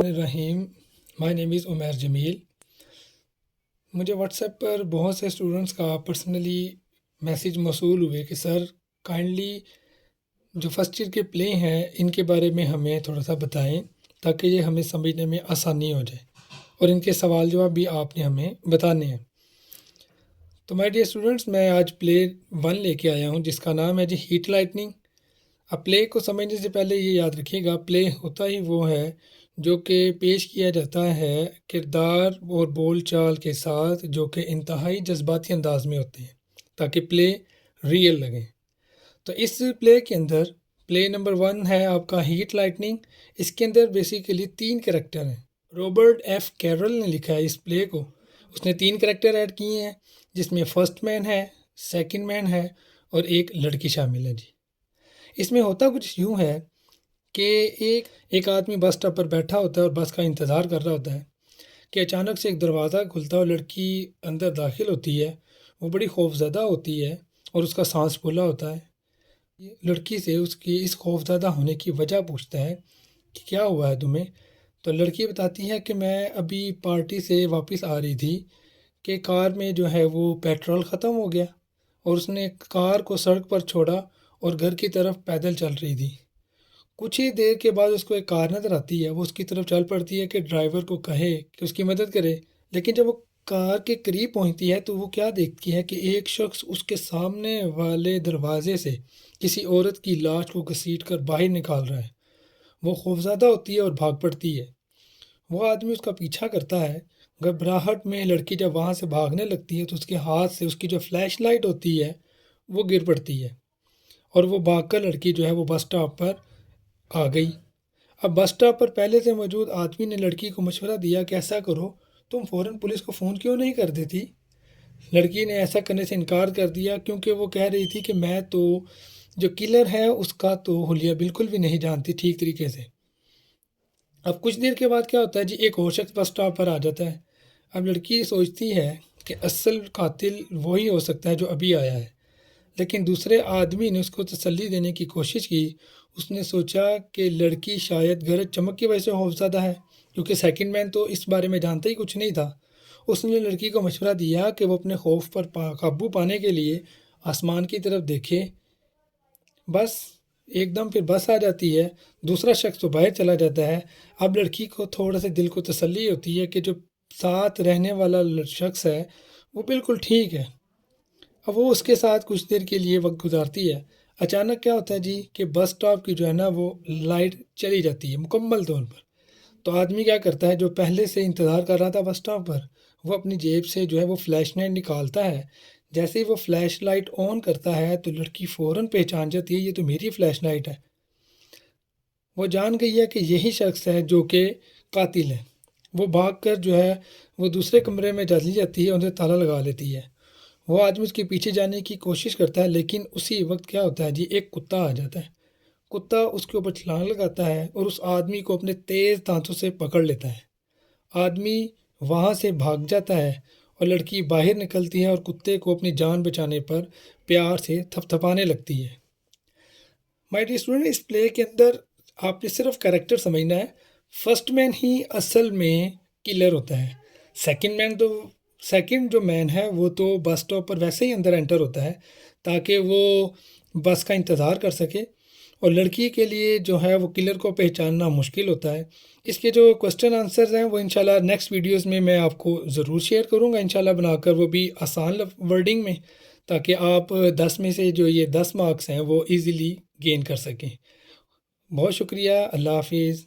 الرحیم مائی نیم از عمیر جمیل۔ مجھے what's app پر بہت سے اسٹوڈنٹس کا پرسنلی میسیج موصول ہوئے کہ سر کائنڈلی جو فرسٹ ایئر کے پلے ہیں ان کے بارے میں ہمیں تھوڑا سا بتائیں تاکہ یہ ہمیں سمجھنے میں آسانی ہو جائے، اور ان کے سوال جواب بھی آپ نے ہمیں بتانے ہیں۔ تو مائی ڈیئر اسٹوڈنٹس، میں آج پلے 1 لے کے آیا ہوں جس کا نام ہے ہیٹ لائٹننگ۔ اب پلے کو سمجھنے سے پہلے یہ یاد رکھیے گا، پلے ہوتا ہی وہ ہے جو کہ پیش کیا جاتا ہے کردار اور بول چال کے ساتھ، جو کہ انتہائی جذباتی انداز میں ہوتے ہیں تاکہ پلے ریئل لگیں۔ تو اس پلے کے اندر پلے نمبر 1 ہے آپ کا ہیٹ لائٹننگ۔ اس کے اندر بیسیکلی 3 کریکٹر ہیں۔ رابرٹ ایف کیرل نے لکھا ہے اس پلے کو، اس نے 3 کریکٹر ایڈ کیے ہیں جس میں فرسٹ مین ہے، سیکنڈ مین ہے اور ایک لڑکی شامل ہے۔ اس میں ہوتا کچھ یوں ہے کہ ایک آدمی بس اسٹاپ پر بیٹھا ہوتا ہے اور بس کا انتظار کر رہا ہوتا ہے کہ اچانک سے ایک دروازہ کھلتا ہے اور لڑکی اندر داخل ہوتی ہے۔ وہ بڑی خوفزدہ ہوتی ہے اور اس کا سانس پھولا ہوتا ہے۔ لڑکی سے اس کی اس خوفزدہ ہونے کی وجہ پوچھتا ہے کہ کیا ہوا ہے تمہیں؟ تو لڑکی بتاتی ہے کہ میں ابھی پارٹی سے واپس آ رہی تھی کہ کار میں جو ہے وہ پیٹرول ختم ہو گیا، اور اس نے کار کو سڑک پر چھوڑا اور گھر کی طرف پیدل چل رہی تھی۔ کچھ ہی دیر کے بعد اس کو ایک کار نظر آتی ہے، وہ اس کی طرف چل پڑتی ہے کہ ڈرائیور کو کہے کہ اس کی مدد کرے، لیکن جب وہ کار کے قریب پہنچتی ہے تو وہ کیا دیکھتی ہے کہ ایک شخص اس کے سامنے والے دروازے سے کسی عورت کی لاش کو گھسیٹ کر باہر نکال رہا ہے۔ وہ خوفزدہ ہوتی ہے اور بھاگ پڑتی ہے۔ وہ آدمی اس کا پیچھا کرتا ہے۔ گھبراہٹ میں لڑکی جب وہاں سے بھاگنے لگتی ہے تو اس کے ہاتھ سے اس کی جو فلیش لائٹ ہوتی ہے وہ گر پڑتی ہے، اور وہ بھاگ کر لڑکی جو ہے وہ بس اسٹاپ پر آ گئی۔ اب بس اسٹاپ پر پہلے سے موجود آدمی نے لڑکی کو مشورہ دیا کہ ایسا کرو، تم فوراً پولیس کو فون کیوں نہیں کر دیتی؟ لڑکی نے ایسا کرنے سے انکار کر دیا کیونکہ وہ کہہ رہی تھی کہ میں تو جو کلر ہے اس کا تو حلیہ بالکل بھی نہیں جانتی ٹھیک طریقے سے۔ اب کچھ دیر کے بعد کیا ہوتا ہے ایک اور شخص بس اسٹاپ پر آ جاتا ہے۔ اب لڑکی سوچتی ہے کہ اصل قاتل وہی ہو سکتا ہے جو ابھی آیا ہے، لیکن دوسرے آدمی نے اس کو تسلی دینے کی کوشش کی۔ اس نے سوچا کہ لڑکی شاید گرج چمک کی وجہ سے خوفزدہ ہے، کیونکہ سیکنڈ مین تو اس بارے میں جانتا ہی کچھ نہیں تھا۔ اس نے لڑکی کو مشورہ دیا کہ وہ اپنے خوف پر قابو پانے کے لیے آسمان کی طرف دیکھے۔ بس ایک دم پھر بس آ جاتی ہے، دوسرا شخص تو باہر چلا جاتا ہے۔ اب لڑکی کو تھوڑا سا دل کو تسلی ہوتی ہے کہ جو ساتھ رہنے والا شخص ہے وہ بالکل ٹھیک ہے۔ اب وہ اس کے ساتھ کچھ دیر کے لیے وقت گزارتی ہے۔ اچانک کیا ہوتا ہے کہ بس اسٹاپ کی جو ہے نا وہ لائٹ چلی جاتی ہے مکمل طور پر۔ تو آدمی کیا کرتا ہے جو پہلے سے انتظار کر رہا تھا بس اسٹاپ پر، وہ اپنی جیب سے جو ہے وہ فلیش لائٹ نکالتا ہے۔ جیسے ہی وہ فلیش لائٹ آن کرتا ہے تو لڑکی فوراً پہچان جاتی ہے یہ تو میری فلیش لائٹ ہے۔ وہ جان گئی ہے کہ یہی شخص ہے جو کہ قاتل ہے۔ وہ بھاگ کر جو ہے وہ دوسرے کمرے میں چلی جاتی ہے، اسے تالا لگا لیتی ہے۔ وہ آدمی اس کے پیچھے جانے کی کوشش کرتا ہے، لیکن اسی وقت کیا ہوتا ہے ایک کتا آ جاتا ہے۔ کتا اس کے اوپر چھلانگ لگاتا ہے اور اس آدمی کو اپنے تیز دانتوں سے پکڑ لیتا ہے۔ آدمی وہاں سے بھاگ جاتا ہے اور لڑکی باہر نکلتی ہے اور کتے کو اپنی جان بچانے پر پیار سے تھپ تھپانے لگتی ہے۔ مائی ڈیئر اسٹوڈنٹ، اس پلے کے اندر آپ نے صرف کریکٹر سمجھنا ہے۔ فرسٹ مین ہی اصل میں کلر ہوتا ہے۔ سیکنڈ جو مین ہے وہ تو بس اسٹاپ پر ویسے ہی اندر انٹر ہوتا ہے تاکہ وہ بس کا انتظار کر سکے، اور لڑکی کے لیے جو ہے وہ کلر کو پہچاننا مشکل ہوتا ہے۔ اس کے جو کوسچن آنسرز ہیں وہ انشاءاللہ نیکسٹ ویڈیوز میں آپ کو ضرور شیئر کروں گا انشاءاللہ بنا کر، وہ بھی آسان ورڈنگ میں، تاکہ آپ 10 میں سے جو یہ 10 مارکس ہیں وہ ایزیلی گین کر سکیں۔ بہت شکریہ، اللہ حافظ۔